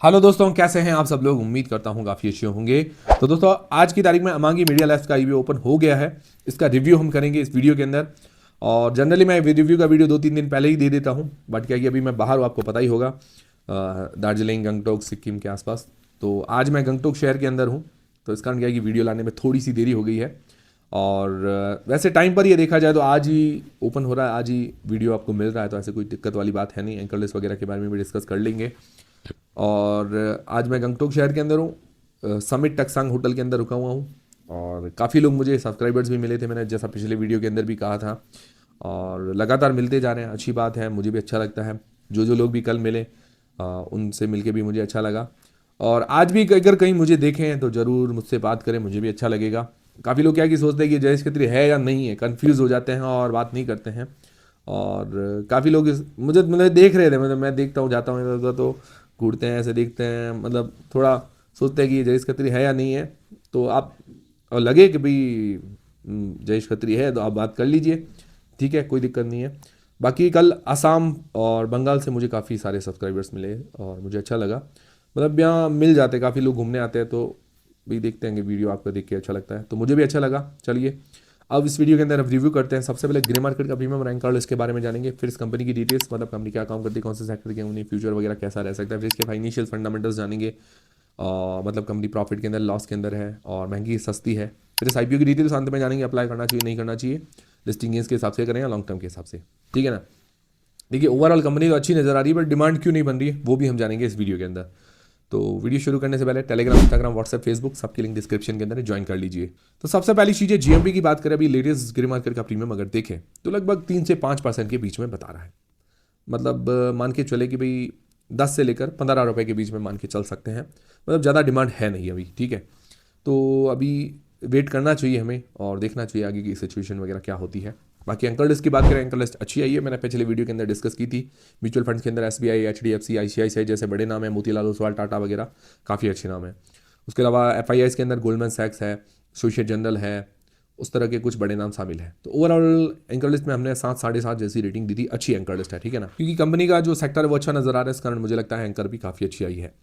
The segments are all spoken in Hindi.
हेलो दोस्तों, कैसे हैं आप सब लोग। उम्मीद करता हूं काफ़ी अच्छे होंगे। तो दोस्तों, आज की तारीख में अमांगी मीडिया लैब्स का आईबीओ ओपन हो गया है। इसका रिव्यू हम करेंगे इस वीडियो के अंदर। और जनरली मैं रिव्यू का वीडियो 2-3 दिन पहले ही दे देता हूं, बट क्या कि अभी मैं बाहर हूं, आपको पता ही होगा, दार्जिलिंग, गंगटोक, सिक्किम के आसपास। तो आज मैं गंगटोक शहर के अंदर हूँ। तो इस कारण क्या है कि वीडियो लाने में थोड़ी सी देरी हो गई है। और वैसे टाइम पर ये देखा जाए तो आज ही ओपन हो रहा है, आज ही वीडियो आपको मिल रहा है, तो ऐसे कोई दिक्कत वाली बात है नहीं। एंकर लिस्ट वगैरह के बारे में भी डिस्कस कर लेंगे। और आज मैं गंगटोक शहर के अंदर हूँ, समिट टक्सांग होटल के अंदर रुका हुआ हूँ। और काफ़ी लोग, मुझे सब्सक्राइबर्स भी मिले थे, मैंने जैसा पिछले वीडियो के अंदर भी कहा था। और लगातार मिलते जा रहे हैं, अच्छी बात है, मुझे भी अच्छा लगता है। जो जो लोग भी कल मिले, उनसे मिलके भी मुझे अच्छा लगा। और आज भी अगर कहीं मुझे देखें तो ज़रूर मुझसे बात करें, मुझे भी अच्छा लगेगा। काफ़ी लोग क्या कि सोचते हैं कि जयेश खत्री है या नहीं है, कन्फ्यूज़ हो जाते हैं और बात नहीं करते हैं। और काफ़ी लोग मुझे देख रहे थे, मतलब मैं देखता हूँ, जाता हूँ इधर उधर, तो घूरते हैं, ऐसे देखते हैं, मतलब थोड़ा सोचते हैं कि ये जयेश खत्री है या नहीं है। तो आप, और लगे कि भाई जयेश खत्री है तो आप बात कर लीजिए, ठीक है, कोई दिक्कत नहीं है। बाकी कल असम और बंगाल से मुझे काफ़ी सारे सब्सक्राइबर्स मिले और मुझे अच्छा लगा। मतलब यहाँ मिल जाते, काफ़ी लोग घूमने आते हैं, तो भी देखते हैं कि वीडियो आपको देख के अच्छा लगता है, तो मुझे भी अच्छा लगा। चलिए अब इस वीडियो के अंदर अब रिव्यू करते हैं। सबसे पहले ग्रे मार्केट का प्रीमियम रैंक कार्ड, इसके बारे में जानेंगे। फिर इस कंपनी की डिटेल्स, मतलब कंपनी क्या काम करती है, कौन से सेक्टर की कंपनी, फ्यूचर वगैरह कैसा रह सकता है। फिर इसके फाइनेंशियल फंडामेंटल्स जानेंगे, मतलब कंपनी प्रॉफिट के अंदर, लॉस के अंदर है और महंगी सस्ती है। फिर इस आईपीओ की डिटेल्स अंत में जानेंगे, अप्लाई करना चाहिए नहीं करना चाहिए, लिस्टिंग गेंस के हिसाब से करें या लॉन्ग टर्म के हिसाब से, ठीक है ना। देखिए, ओवरऑल कंपनी तो अच्छी नज़र आ रही है, बट डिमांड क्यों नहीं बन रही है वो भी हम जानेंगे इस वीडियो के अंदर। तो वीडियो शुरू करने से पहले टेलीग्राम, इंस्टाग्राम, व्हाट्सएप, फेसबुक, सबकी लिंक डिस्क्रिप्शन के अंदर है, ज्वाइन कर लीजिए। तो सबसे पहली चीज़ है जीएमपी की बात करें। अभी लेटेस्ट ग्रे मार्केट का प्रीमियम अगर देखें तो लगभग 3 से 5% के बीच में बता रहा है। मतलब मान के चले कि भाई 10 से लेकर 15 रुपए के बीच में मान के चल सकते हैं। मतलब ज़्यादा डिमांड है नहीं अभी, ठीक है। तो अभी वेट करना चाहिए हमें और देखना चाहिए आगे की सिचुएशन वगैरह क्या होती है। बाकी एंकर लिस्ट की बात करें, एंकर लिस्ट अच्छी आई है, मैंने पिछले वीडियो के अंदर डिस्कस की थी। म्यूचुअल फंड्स के अंदर एसबीआई, एचडीएफसी, आईसीआईसीआई जैसे बड़े नाम है, मोतीलाल ओसवाल, टाटा वगैरह काफ़ी अच्छे नाम हैं। उसके अलावा एफआईआईस के अंदर गोल्डमैन सैक्स है, सोशिएट जनरल है, उस तरह के कुछ बड़े नाम शामिल हैं। तो ओवरऑल एंकर लिस्ट में हमने 7, 7.5 जैसी रेटिंग दी थी। अच्छी एंकर लिस्ट है, ठीक है ना, क्योंकि कंपनी का जो सेक्टर है वो अच्छा नजर आ रहा है, इस कारण मुझे लगता है एंकर भी काफ़ी अच्छी आई है।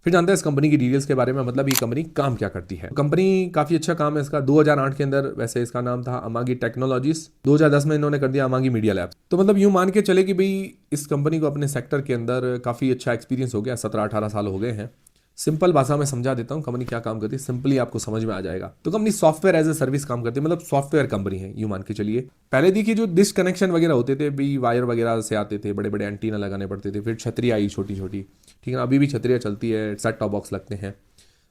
फिर जानते हैं इस कंपनी की डिटेल्स के बारे में, मतलब ये कंपनी काम क्या करती है। कंपनी काफ़ी अच्छा काम है इसका। 2008 के अंदर वैसे इसका नाम था अमागी टेक्नोलॉजीज, 2010 में इन्होंने कर दिया अमागी मीडिया लैब्स। तो मतलब यूं मान के चले कि भाई इस कंपनी को अपने सेक्टर के अंदर काफ़ी अच्छा एक्सपीरियंस हो गया, 17-18 साल हो गए हैं। सिंपल भाषा में समझा देता हूँ कंपनी क्या काम करती है, सिंपली आपको समझ में आ जाएगा। तो company software as a service काम करती है, मतलब सॉफ्टवेयर कंपनी है यूं मान के चलिए। पहले देखिए जो डिश कनेक्शन वगैरह होते थे भी, वायर वगैरह से आते थे, बड़े बड़े एंटीना लगाने पड़ते थे। फिर छतरी आई छोटी छोटी, ठीक है ना, अभी भी छतरियाँ चलती है, सेट टॉप बॉक्स लगते हैं।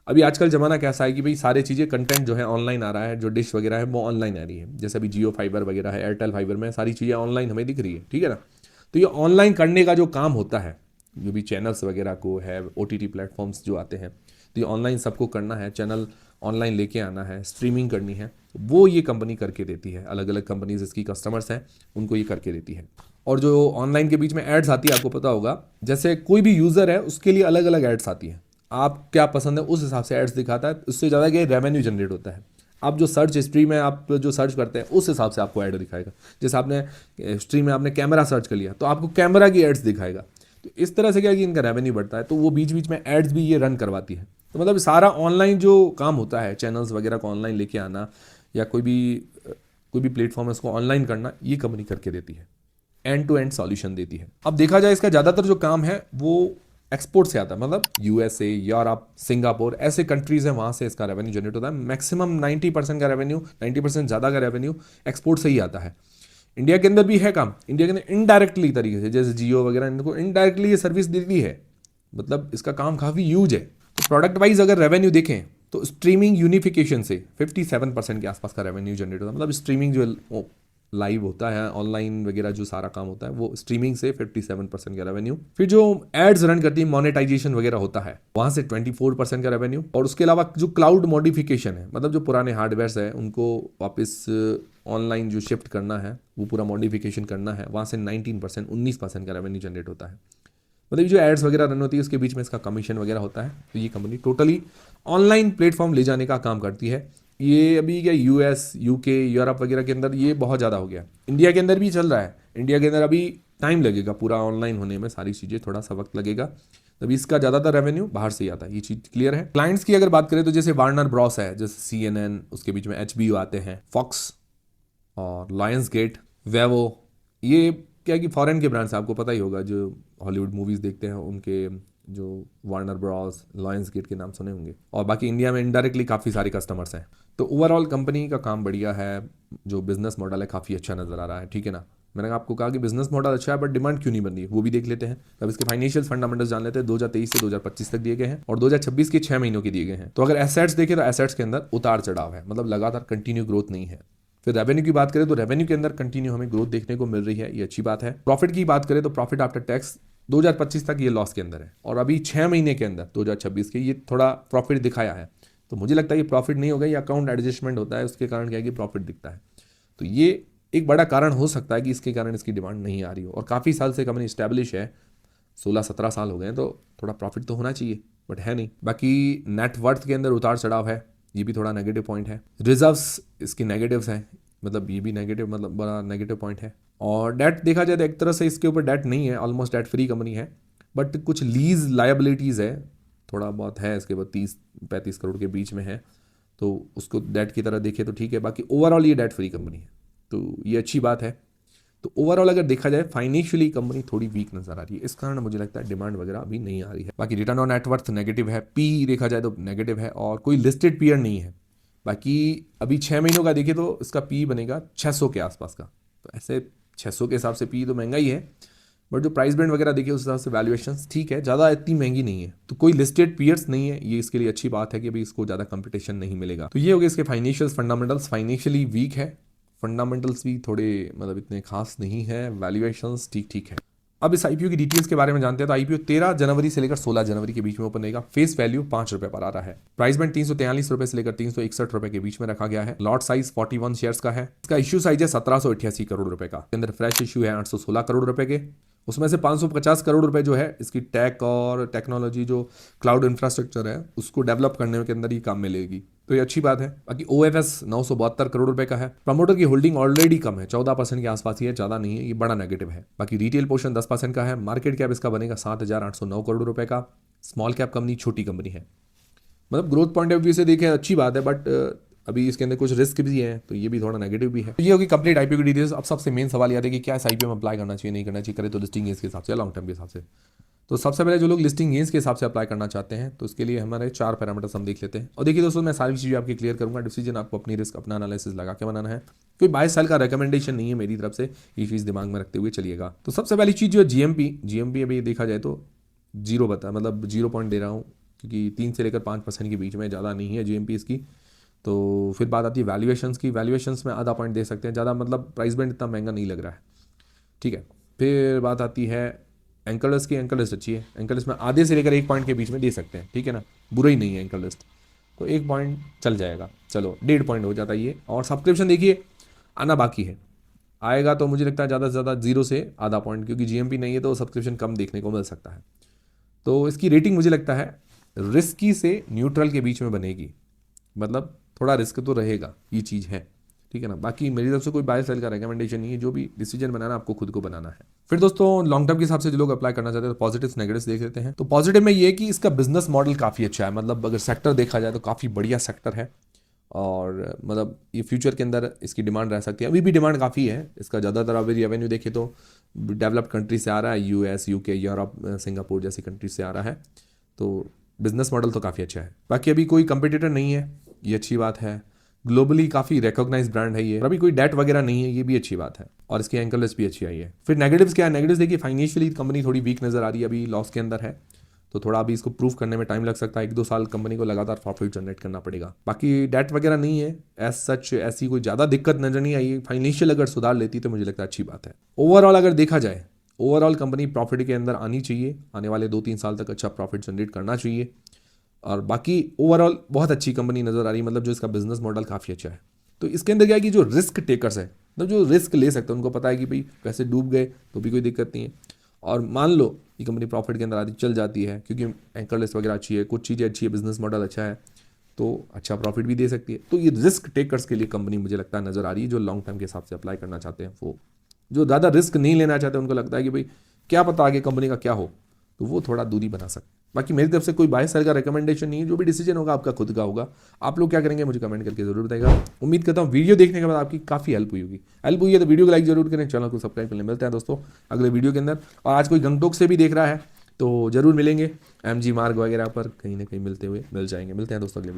अभी आजकल ज़माना कैसा है कि भाई सारी चीज़ें, कंटेंट जो है ऑनलाइन आ रहा है, जो डिश वगैरह है वो ऑनलाइन आ रही है। जैसे अभी जियो फाइबर वगैरह है, एयरटेल फाइबर में सारी चीज़ें ऑनलाइन हमें दिख रही है, ठीक है ना। तो ये ऑनलाइन करने का जो काम होता है, जो भी चैनल्स वगैरह को है, ओटीटी प्लेटफॉर्म्स जो आते हैं, तो ये ऑनलाइन सबको करना है, चैनल ऑनलाइन लेके आना है, स्ट्रीमिंग करनी है, वो ये कंपनी करके देती है। अलग अलग कंपनीज इसकी कस्टमर्स हैं, उनको ये करके देती है। और जो ऑनलाइन के बीच में एड्स आती है, आपको पता होगा, जैसे कोई भी यूज़र है उसके लिए अलग अलग एड्स आती हैं। आप क्या पसंद है उस हिसाब से एड्स दिखाता है, उससे ज़्यादा क्या रेवेन्यू जनरेट होता है। आप जो सर्च हिस्ट्री में आप जो सर्च करते हैं उस हिसाब से आपको ऐड दिखाएगा। जैसे आपने हिस्ट्री में आपने कैमरा सर्च कर लिया तो आपको कैमरा की एड्स दिखाएगा। तो इस तरह से क्या है कि इनका रेवेन्यू बढ़ता है, तो वो बीच बीच में एड्स भी ये रन करवाती है। तो मतलब सारा ऑनलाइन जो काम होता है, चैनल्स वगैरह को ऑनलाइन लेके आना, या कोई भी प्लेटफॉर्म है उसको ऑनलाइन करना, ये कंपनी करके देती है, एंड टू एंड सॉल्यूशन देती है। अब देखा जाए इसका ज़्यादातर जो काम है वो एक्सपोर्ट से आता है, मतलब यूएसए, यूरोप, सिंगापुर, ऐसे कंट्रीज हैं, वहाँ से इसका रेवेन्यू जनरेट होता है। मैक्सिमम 90% का रेवेन्यू, 90% ज़्यादा का रेवेन्यू एक्सपोर्ट से ही आता है। इंडिया के अंदर भी है काम, इंडिया के अंदर इनडायरेक्टली तरीके से, जैसे जियो वगैरह, इनको इनडायरेक्टली ये सर्विस देती है। मतलब इसका काम काफ़ी यूज है। तो प्रोडक्ट वाइज अगर रेवेन्यू देखें तो स्ट्रीमिंग यूनिफिकेशन से 57% के आसपास का रेवेन्यू जनरेट होता है। मतलब स्ट्रीमिंग जो लाइव होता है, ऑनलाइन वगैरह जो सारा काम होता है, वो स्ट्रीमिंग से 57% का रेवेन्यू। फिर जो एड्स रन करती है, मोनेटाइजेशन वगैरह होता है, वहां से 24% का रेवेन्यू। और उसके अलावा जो क्लाउड मॉडिफिकेशन है, मतलब जो पुराने हार्डवेयर है उनको वापस ऑनलाइन जो शिफ्ट करना है, वो पूरा मॉडिफिकेशन करना है, वहाँ से 19% का रेवेन्यू जनरेट होता है। मतलब जो एड्स वगैरह रन होती है उसके बीच में इसका कमीशन वगैरह होता है। तो ये कंपनी टोटली ऑनलाइन प्लेटफॉर्म ले जाने का काम करती है। ये अभी क्या यूएस, यूके, यूरोप वगैरह के अंदर ये बहुत ज़्यादा हो गया। इंडिया के अंदर भी चल रहा है। इंडिया के अंदर अभी टाइम लगेगा पूरा ऑनलाइन होने में, सारी चीज़ें थोड़ा सा वक्त लगेगा। तभी इसका ज़्यादातर रेवेन्यू बाहर से ही आता है, ये चीज़ क्लियर है। क्लाइंट्स की अगर बात करें तो जैसे वार्नर ब्रॉस है, जैसे CNN, उसके बीच में HBO आते हैं, फॉक्स और लायंस गेट, वेवो, ये क्या है कि फॉरेन के ब्रांड्स आपको पता ही होगा, जो हॉलीवुड मूवीज़ देखते हैं उनके, जो वार्नर ब्रॉस, लायंस गेट के नाम सुने होंगे। और बाकी इंडिया में इनडायरेक्टली काफ़ी सारे कस्टमर्स हैं। तो ओवरऑल कंपनी का काम बढ़िया है, जो बिजनेस मॉडल है काफ़ी अच्छा नज़र आ रहा है, ठीक है ना। मैंने आपको कहा कि बिजनेस मॉडल अच्छा है, बट डिमांड क्यों नहीं बन रही है वो भी देख लेते हैं। अब इसके फाइनेंशियल फंडामेंटल्स जान लेते हैं। 2023 से 2025 तक दिए गए हैं और 2026 के 6 महीनों के दिए गए हैं। तो अगर एसेट्स देखें तो एसेट्स के अंदर उतार चढ़ाव है, मतलब लगातार कंटिन्यू ग्रोथ नहीं है। फिर रेवेन्यू की बात करें तो रेवेन्यू के अंदर कंटिन्यू हमें ग्रोथ देखने को मिल रही है, ये अच्छी बात है। प्रॉफिट की बात करें तो प्रॉफिट आफ्टर टैक्स 2025 तक ये लॉस के अंदर है, और अभी 6 महीने के अंदर 2026 के ये थोड़ा प्रॉफिट दिखाया है। तो मुझे लगता है ये प्रॉफिट नहीं होगा, ये अकाउंट एडजस्टमेंट होता है, उसके कारण क्या है कि प्रॉफिट दिखता है। तो ये एक बड़ा कारण हो सकता है कि इसके कारण इसकी डिमांड नहीं आ रही हो। और काफ़ी साल से कंपनी स्टैब्लिश है, 16-17 साल हो गए हैं, तो थोड़ा प्रॉफिट तो होना चाहिए, बट है नहीं। बाकी नेट वर्थ के अंदर उतार चढ़ाव है, ये भी थोड़ा नेगेटिव पॉइंट है। रिजर्व्स इसकी नेगेटिव्स हैं, मतलब ये भी नेगेटिव, मतलब बड़ा नेगेटिव पॉइंट है। और डेट देखा जाए तो एक तरह से इसके ऊपर डेट नहीं है, ऑलमोस्ट डेट फ्री कंपनी है, बट कुछ लीज लायबिलिटीज़ है, थोड़ा बहुत है इसके बाद 30-35 करोड़ के बीच में है, तो उसको डेट की तरह देखे तो ठीक है। बाकी ओवरऑल ये डेट फ्री कंपनी है, तो ये अच्छी बात है। तो ओवरऑल अगर देखा जाए फाइनेंशियली कंपनी थोड़ी वीक नजर आ रही है, इस कारण मुझे लगता है डिमांड वगैरह अभी नहीं आ रही है। बाकी रिटर्न ऑन नेटवर्थ नेगेटिव है, पी देखा जाए तो नेगेटिव है, और कोई लिस्टेड पीयर नहीं है। बाकी अभी 6 महीनों का देखें तो इसका पी बनेगा 600 के आसपास का, तो ऐसे 600 के हिसाब से पी तो महंगा ही है, बट जो प्राइस बैंड वगैरह देखिए उस हिसाब से वैल्यूएशंस ठीक है, ज़्यादा इतनी महंगी नहीं है। तो कोई लिस्टेड पीयर्स नहीं है, ये इसके लिए अच्छी बात है कि भाई इसको ज़्यादा कंपटीशन नहीं मिलेगा। तो ये हो गया इसके फाइनेंशियल फंडामेंटल्स, फाइनेंशियली वीक है, फंडामेंटल्स भी थोड़े मतलब इतने खास नहीं है, वैल्यूएशंस ठीक ठीक है। अब इस आईपीओ की डिटेल्स के बारे में जानते हैं। तो आईपीओ 13 जनवरी से लेकर 16 जनवरी के बीच में ओपन रहेगा। फेस वैल्यू 5 रुपए पर आ रहा है। प्राइस बैंड 343 रुपए से लेकर 361 रुपए के बीच में रखा गया है। लॉट साइज 41 शेयर्स का है। इसका इश्यू साइज है 1788 करोड़ रुपए का। अंदर फ्रेश इश्यू है 816 करोड़ रुपए के। उसमें से 550 करोड़ रुपए जो है इसकी टेक और टेक्नोलॉजी, जो क्लाउड इंफ्रास्ट्रक्चर है उसको डेवलप करने के अंदर ही काम मिलेगी, तो ये अच्छी बात है। बाकी OFS 972 करोड़ रुपए का है। प्रमोटर की होल्डिंग ऑलरेडी कम है, 14% के आसपास ही है, ज़्यादा नहीं है, ये बड़ा नेगेटिव है। बाकी रिटेल पोर्शन 10% का है। मार्केट कैप इसका बनेगा 7,809 करोड़ रुपए का। स्मॉल कैप कंपनी, छोटी कंपनी है, मतलब ग्रोथ पॉइंट ऑफ व्यू से देखें अच्छी बात है, बट अभी इसके अंदर कुछ रिस्क भी है, तो ये भी थोड़ा नेगेटिव भी है। तो ये होगी कंप्लीट आईपीओ की डिटेल्स। अब सबसे मेन सवाल याद है कि क्या इस आईपीओ में अप्लाई करना चाहिए, नहीं करना चाहिए, करे तो लिस्टिंग गेंस के हिसाब से या लॉन्ग टर्म के हिसाब से। तो सबसे पहले जो लोग लिस्टिंग गेंस के हिसाब से अप्लाई करना चाहते हैं, तो इसके लिए हमारे 4 पैरामीटर्स हम देख लेते हैं। और देखिए दोस्तों, मैं सारी चीज़ें आपकी क्लियर करूंगा। डिसीजन आपको अपनी रिस्क, अपना एनालिसिस लगा के बनाना है। कोई 22 साल का रिकमेंडेशन नहीं है मेरी तरफ से, ये चीज़ दिमाग में रखते हुए चलिएगा। तो सबसे पहली चीज़ जो है जीएमपी अभी देखा जाए तो 0 बता, मतलब 0 पॉइंट दे रहा हूँ, क्योंकि 3 से लेकर 5% के बीच में, ज़्यादा नहीं है जीएमपी इसकी। तो फिर बात आती है वैल्यूएशंस की। वैल्यूएशंस में आधा पॉइंट दे सकते हैं, ज़्यादा मतलब प्राइस बैंड इतना महंगा नहीं लग रहा है, ठीक है। फिर बात आती है एंकर लिस्ट की। एंकर लिस्ट अच्छी है, एंकर लिस्ट में आधे से लेकर 1 पॉइंट के बीच में दे सकते हैं, ठीक है ना, बुरा ही नहीं है एंकर लिस्ट, तो 1 पॉइंट चल जाएगा, चलो 1.5 पॉइंट हो जाता है ये। और सब्सक्रिप्शन देखिए आना बाकी है, आएगा तो मुझे लगता है ज़्यादा से ज़्यादा 0 से आधा पॉइंट, क्योंकि जीएमपी नहीं है तो सब्सक्रिप्शन कम देखने को मिल सकता है। तो इसकी रेटिंग मुझे लगता है रिस्की से न्यूट्रल के बीच में बनेगी, मतलब थोड़ा रिस्क तो रहेगा, ये चीज़ है, ठीक है ना। बाकी मेरी तरफ से कोई बाय सेल का रिकमेंडेशन नहीं है, जो भी डिसीजन बनाना आपको खुद को बनाना है। फिर दोस्तों लॉन्ग टर्म के हिसाब से जो लोग अप्लाई करना चाहते हैं तो पॉजिटिव्स नेगेटिव्स देख लेते हैं। तो पॉजिटिव में ये है कि इसका बिजनेस मॉडल काफ़ी अच्छा है, मतलब अगर सेक्टर देखा जाए तो काफ़ी बढ़िया सेक्टर है, और मतलब ये फ्यूचर के अंदर इसकी डिमांड रह सकती है। अभी भी डिमांड काफ़ी है इसका, ज़्यादातर अभी रेवेन्यू देखे तो डेवलप्ड कंट्री से आ रहा है, US, UK, यूरोप, सिंगापुर जैसी कंट्री से आ रहा है, तो बिजनेस मॉडल तो काफ़ी अच्छा है। बाकी अभी कोई कंपटीटर नहीं है, ये अच्छी बात है। ग्लोबली काफ़ी रिकॉग्नाइज ब्रांड है ये, अभी कोई डेट वगैरह नहीं है, ये भी अच्छी बात है। और इसकी एंकर लिस्ट भी अच्छी आई है। फिर नेगेटिव्स क्या है? नेगेटिव्स देखिए, फाइनेंशियली कंपनी थोड़ी वीक नजर आ रही है, अभी लॉस के अंदर है, तो थोड़ा अभी इसको प्रूव करने में टाइम लग सकता है। 1-2 साल कंपनी को लगातार प्रॉफिट जनरेट करना पड़ेगा। बाकी डेट वगैरह नहीं है एज सच, ऐसी कोई ज़्यादा दिक्कत नजर नहीं आई। फाइनेंशियल अगर सुधार लेती तो मुझे लगता है अच्छी बात है। ओवरऑल अगर देखा जाए, ओवरऑल कंपनी प्रॉफिट के अंदर आनी चाहिए, आने वाले 2-3 साल तक अच्छा प्रॉफिट जनरेट करना चाहिए। और बाकी ओवरऑल बहुत अच्छी कंपनी नजर आ रही है, मतलब जो इसका बिजनेस मॉडल काफ़ी अच्छा है। तो इसके अंदर क्या है कि जो रिस्क टेकर्स है, मतलब जो रिस्क ले सकते हैं, उनको पता है कि भाई पैसे डूब गए तो भी कोई दिक्कत नहीं है, और मान लो ये कंपनी प्रॉफिट के अंदर आती चल जाती है, क्योंकि एंकर लिस्ट वगैरह अच्छी है, कुछ चीज़ें अच्छी है, बिजनेस मॉडल अच्छा है, तो अच्छा प्रॉफिट भी दे सकती है। तो ये रिस्क टेकर्स के लिए कंपनी मुझे लगता है नज़र आ रही है, जो लॉन्ग टर्म के हिसाब से अप्लाई करना चाहते हैं। वो जो ज़्यादा रिस्क नहीं लेना चाहते, उनको लगता है कि भाई क्या पता आगे कंपनी का क्या हो, तो वो थोड़ा दूरी बना सकते। बाकी मेरी तरफ से कोई बाहर सर का रिकमेंडेशन नहीं है, जो भी डिसीजन होगा आपका खुद का होगा। आप लोग क्या करेंगे मुझे कमेंट करके जरूर बताएगा। उम्मीद करता हूँ वीडियो देखने के बाद आपकी काफ़ी हेल्प हुई होगी। हेल्प हुई है तो वीडियो को लाइक जरूर करें, चैनल को सब्सक्राइब करें। मिलते हैं दोस्तों अगले वीडियो के अंदर। और आज कोई गंगटोक से भी देख रहा है तो जरूर मिलेंगे, MG मार्ग वगैरह पर कहीं ना कहीं मिलते हुए मिल जाएंगे। मिलते हैं दोस्तों अगले